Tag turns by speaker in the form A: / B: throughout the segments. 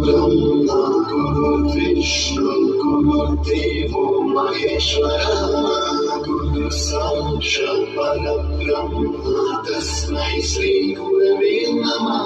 A: ब्रह्मा गुरुर्विष्णु गुरुर्देवो महेश्वरः गुरु साक्षात् परब्रह्म तस्मै श्री गुरवे नमः।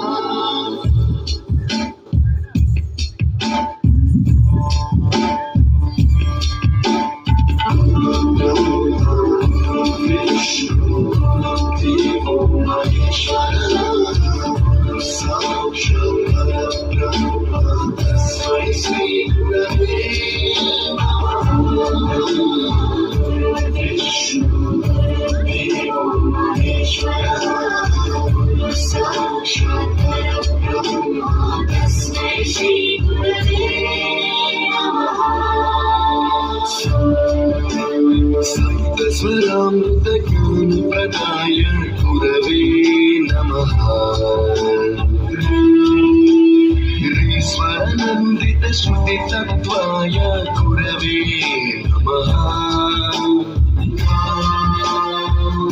A: सप्तस्वरामृतज्ञानप्रदाय गुरवे नमः। ह्रीस्वरनन्दितश्रुतितत्त्वाय गुरवे नमः।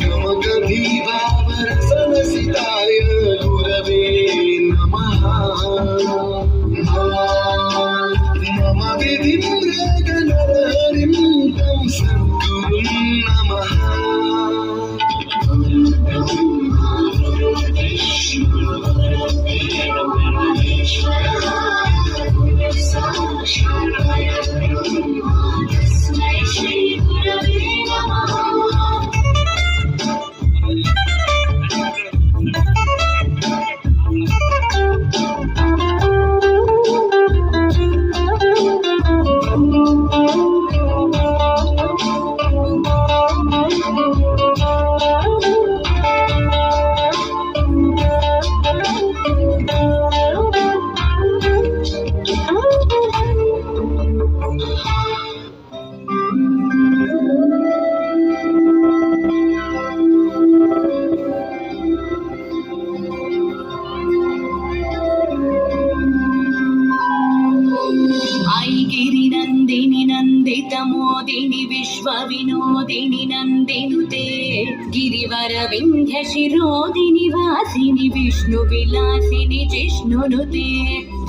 A: गमगभीवावरसनसिताय गुरवे नमः। मम विधिं तं सद्गुरुं नमः।
B: मोदिनि विश्वविनोदिनि नन्दिनुते गिरिवरविन्ध्यशिरोदिनि वासिनि विष्णुविलासिनि जिष्णुनुते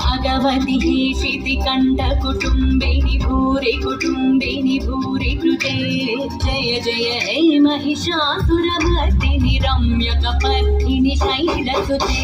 B: भगवति हेशिति कण्ठकुटुम्बिनि भूरि कुटुम्बिनि भूरि कृते जय जय हे महिषासुरमर्दिनि रम्यकपर्दिनि शैलसुते।